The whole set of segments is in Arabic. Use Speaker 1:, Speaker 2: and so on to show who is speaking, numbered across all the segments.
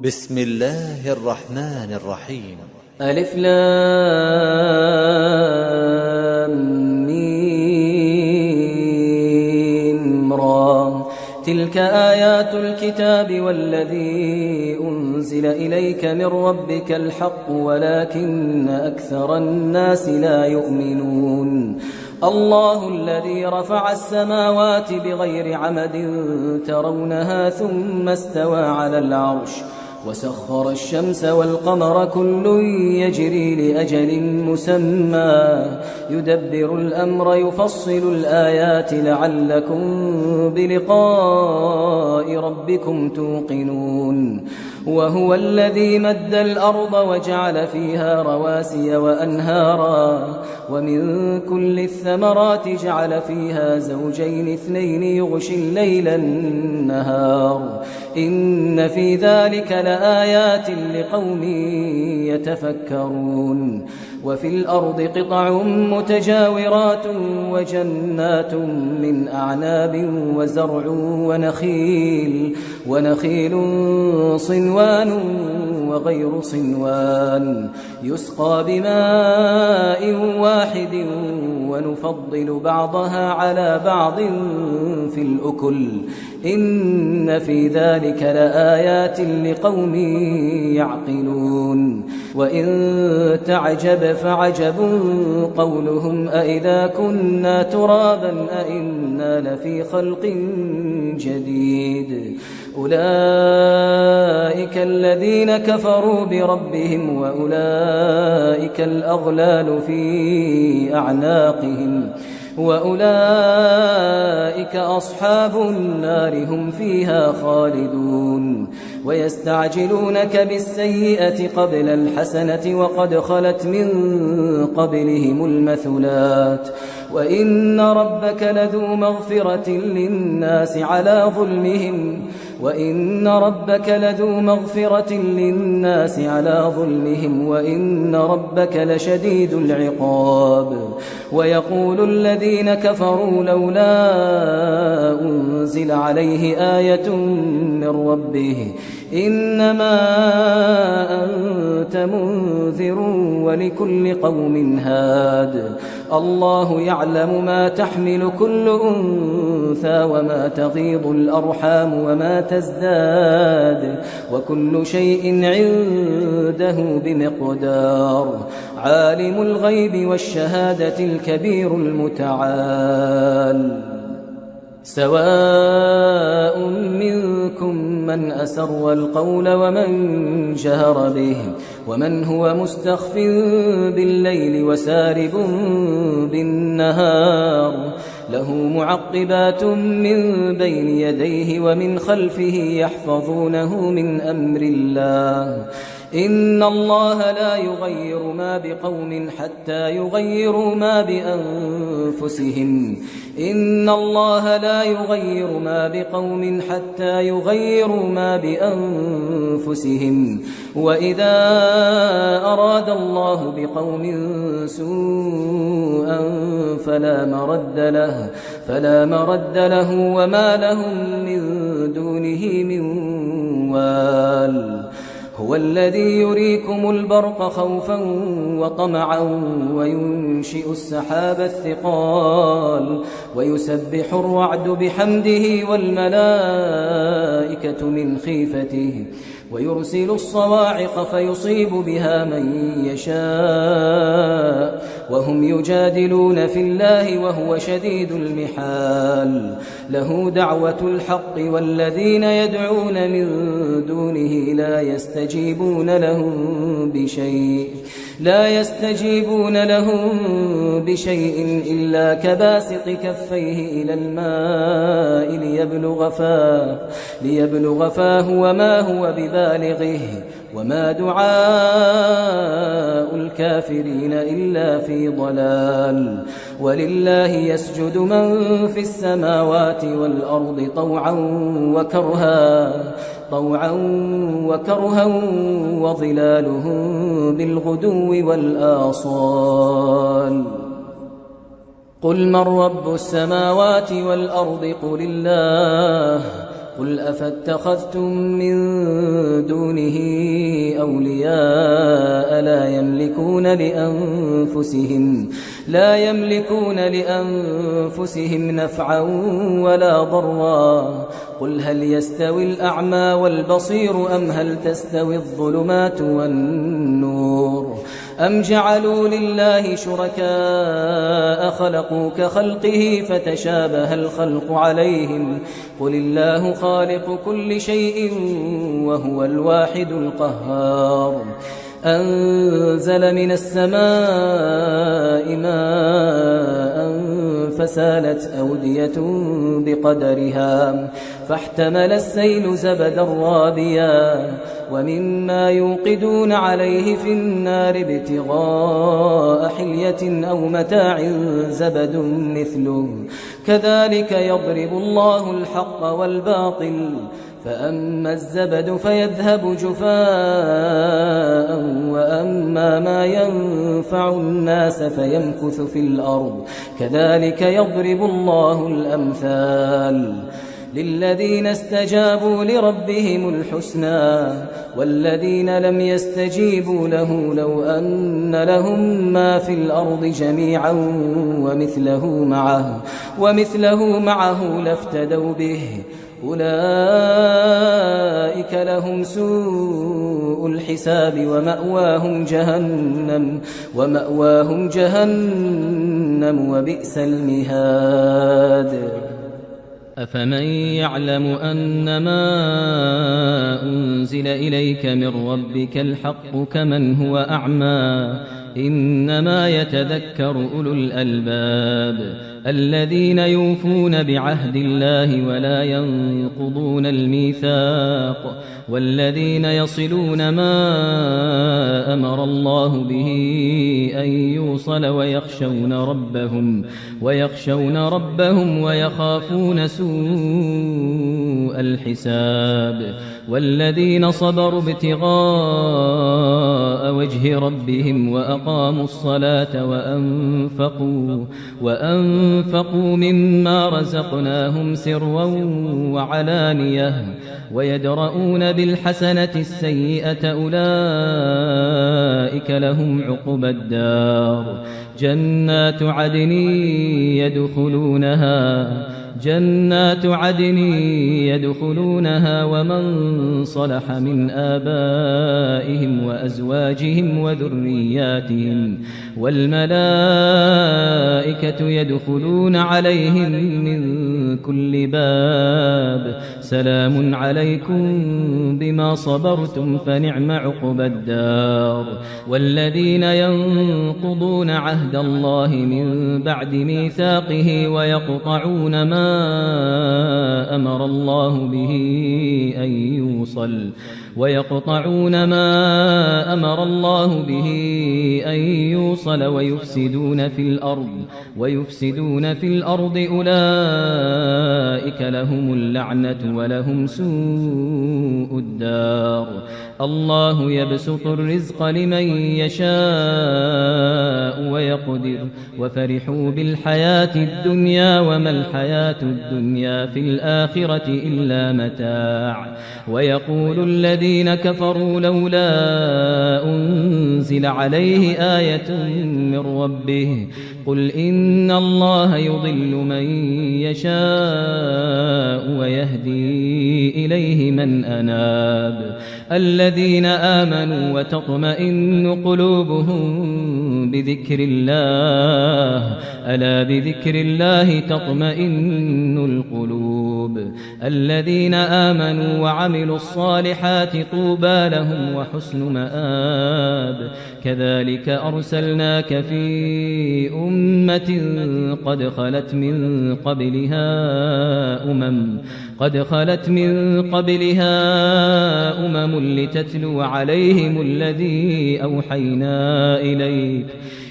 Speaker 1: بسم الله الرحمن الرحيم.
Speaker 2: ألف لام ميم را. تلك آيات الكتاب والذي أنزل إليك من ربك الحق ولكن أكثر الناس لا يؤمنون. الله الذي رفع السماوات بغير عمد ترونها ثم استوى على العرش وسخر الشمس والقمر كل يجري لأجل مسمى يدبر الأمر يفصل الآيات لعلكم بلقاء ربكم توقنون. وهو الذي مد الأرض وجعل فيها رواسي وأنهارا ومن كل الثمرات جعل فيها زوجين اثنين يغشي الليل النهار إن في ذلك لآيات لقوم يتفكرون. وفي الأرض قطع متجاورات وجنات من أعناب وزرع ونخيل صنوان وغير صنوان يسقى بماء واحد ونفضل بعضها على بعض في الأكل إن في ذلك لآيات لقوم يعقلون. وإن تعجب فعجب قولهم أإذا كنا ترابا أإنا لفي خلق جديد أولئك الذين كفروا بربهم وأولئك الأغلال في أعناقهم وأولئك أصحاب النار هم فيها خالدون. ويستعجلونك بالسيئة قبل الحسنة وقد خلت من قبلهم المثلات وإن ربك لذو مغفرة للناس على ظلمهم وإن ربك لشديد العقاب. ويقول الذين كفروا لولا أنزل عليه آية من ربه إنما أنت منذر ولكل قوم هاد الله يعلم ما تحمل كل أنثى وما تغيض الأرحام وما تزداد وكل شيء عنده بمقدار. عالم الغيب والشهادة الكبير المتعال. سواء منكم من أسر القول ومن جهر به ومن هو مستخف بالليل وسارب بالنهار له معقبات من بين يديه ومن خلفه يحفظونه من أمر الله إن الله لا يغير ما بقوم حتى يغيروا ما بأنفسهم وإذا أراد الله بقوم سوءا فلا مرد له وما لهم من دونه من وال. هو الذي يريكم البرق خوفا وطمعا وينشئ السحاب الثقال ويسبح الرعد بحمده والملائكة من خيفته ويرسل الصواعق فيصيب بها من يشاء وهم يجادلون في الله وهو شديد المحال. له دعوة الحق والذين يدعون من دونه لا يستجيبون لهم بشيء إلا كباسط كفيه إلى الماء ليبلغ فاه وما هو ببالغه وما دعاء الكافرين إلا في ضلال. ولله يسجد من في السماوات والأرض طوعا وكرها وظلالهم بالغدو والآصال. قل من رب السماوات والأرض قل الله قل أفاتخذتم من دونه أولياء لا يملكون لأنفسهم نفعا ولا ضرا قل هل يستوي الأعمى والبصير أم هل تستوي الظلمات والنور أم جعلوا لله شركاء خلقوا كخلقه فتشابه الخلق عليهم قل الله خالق كل شيء وهو الواحد القهار أنزل من السماء ماء فسالت أودية بقدرها فاحتمل السيل زبدا رابيا ومما يوقدون عليه في النار ابتغاء حلية أو متاع زبد مثله كذلك يضرب الله الحق والباطل فأما الزبد فيذهب جفاء وأما ما ينفع الناس فيمكث في الأرض كذلك يضرب الله الأمثال للذين استجابوا لربهم الحسنى والذين لم يستجيبوا له لو أن لهم ما في الأرض جميعا ومثله معه لافتدوا به أولئك لهم سوء الحساب ومأواهم جهنم وبئس المهاد
Speaker 3: أفمن يعلم أنما أنزل إليك من ربك الحق كمن هو أعمى إنما يتذكر أولو الألباب الذين يوفون بعهد الله ولا ينقضون الميثاق والذين يصلون ما أمر الله به أن يوصل ويخشون ربهم ويخافون سوء الحساب والذين صبروا ابتغاء وجه ربهم وأقاموا الصلاة وأنفقوا مما رزقناهم سرا وعلانية ويدرؤون بالحسنة السيئة أولئك لهم عقبى الدار جنات عدن يدخلونها ومن صلح من آبائهم وأزواجهم وذرياتهم والملائكة يدخلون عليهم من كل باب سلام عليكم بما صبرتم فنعم عقبى الدار والذين ينقضون عهد الله من بعد ميثاقه ويقطعون ما أمر الله به أن يوصل ويفسدون في الأرض أولئك لهم اللعنة ولهم سوء الدار الله يبسط الرزق لمن يشاء ويقدر وفرحوا بالحياة الدنيا وما الحياة الدنيا في الآخرة إلا متاع ويقول الذين كفروا لولا أنزل عليه آية من ربه قل إن الله يضل من يشاء ويهدي إليه من أناب الذين آمنوا وتطمئن قلوبهم بذكر الله ألا بذكر الله تطمئن القلوب الذين آمنوا وعملوا الصالحات طوبى لهم وحسن مآب كذلك أرسلناك في أمة قد خلت من قبلها أمم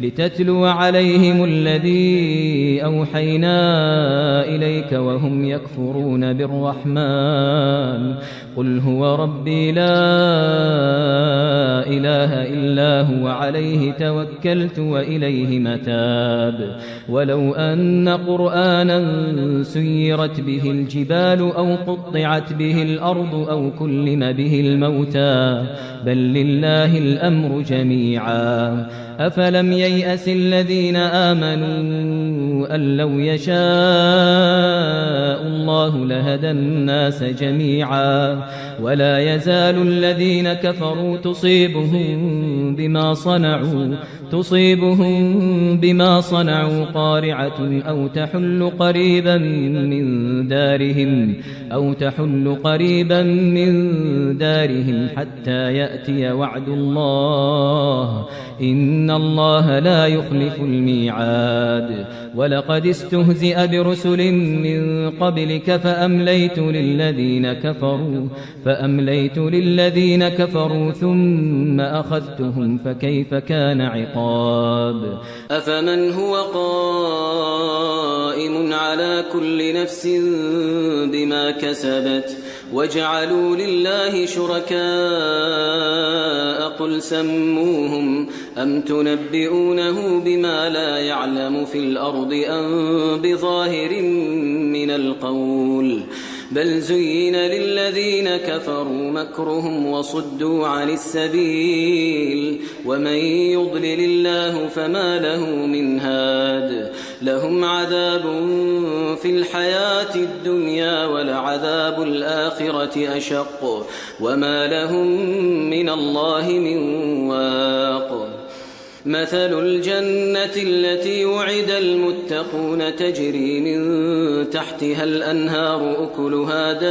Speaker 3: لتتلو عليهم الذي أوحينا إليك وهم يكفرون بالرحمن قل هو ربي لا إله إلا هو عليه توكلت وإليه متاب ولو أن قرآنا سيرت به الجبال أو قطعت به الأرض أو كلم به الموتى بل لله الأمر جميعا أفلم ييأس الذين آمنوا أن لو يشاء الله لهدى الناس جميعا ولا يزال الذين كفروا تصيبهم بما صنعوا قارعة أو تحل قريبا من دارهم حتى يأتي وعد الله إن الله لا يخلف الميعاد ولقد استهزئ برسل من قبلك فأمليت للذين كفروا ثم أخذتهم فكيف كان عقاب
Speaker 2: أفمن هو قائم على كل نفس بما كسبت وجعلوا لله شركاء قل سموهم أم تنبئونه بما لا يعلم في الأرض أم بظاهر من القول بل زين للذين كفروا مكرهم وصدوا عن السبيل ومن يضلل الله فما له من هاد لهم عذاب في الحياة الدنيا ولعذاب الآخرة أشق وما لهم من الله من واق مثل الجنة التي وعد المتقون تجري من تحتها الأنهار أكلها دائم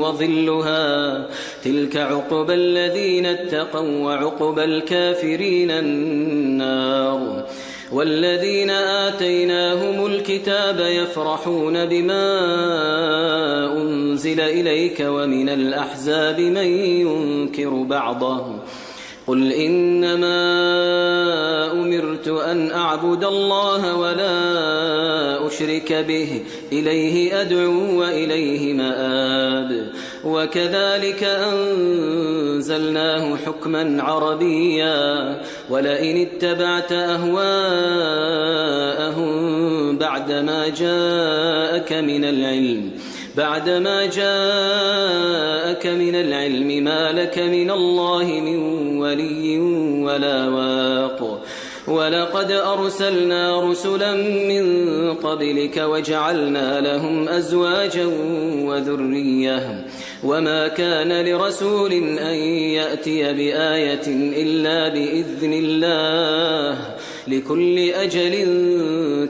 Speaker 2: وظلها تلك عقبى الذين اتقوا وعقبى الكافرين النار والذين آتيناهم الكتاب يفرحون بما أنزل إليك ومن الأحزاب من ينكر بعضه قل إنما أمرت أن أعبد الله ولا أشرك به إليه أدعو وإليه مآب وكذلك أنزلناه حكما عربيا ولئن اتبعت أهواءهم بعدما جاءك من العلم ما لك من الله من ولي ولا واق ولقد أرسلنا رسلا من قبلك وجعلنا لهم أزواجا وذرية وما كان لرسول أن يأتي بآية إلا بإذن الله لكل أجل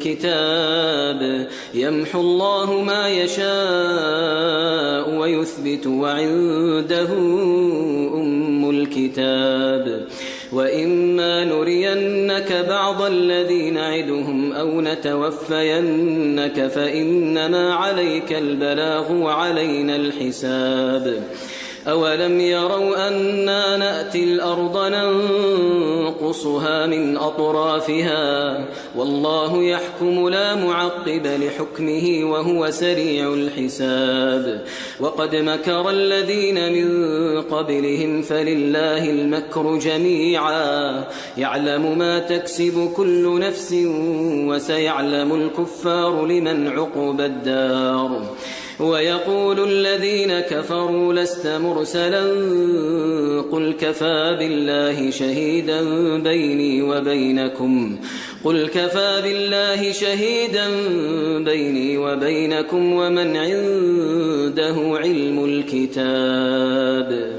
Speaker 2: كتاب يمحو الله ما يشاء ويثبت وعنده أم الكتاب وإما نرينك بعض الذي نعدهم أو نتوفينك فإنما عليك البلاغ وعلينا الحساب أولم يروا أنا نأتي الأرض ننقصها من أطرافها والله يحكم لا معقب لحكمه وهو سريع الحساب وقد مكر الذين من قبلهم فلله المكر جميعا يعلم ما تكسب كل نفس وسيعلم الكفار لمن عقبى الدار ويقول الذين كفروا لست مرسلا قل كفى بالله شهيدا بيني وبينكم ومن عنده علم الكتاب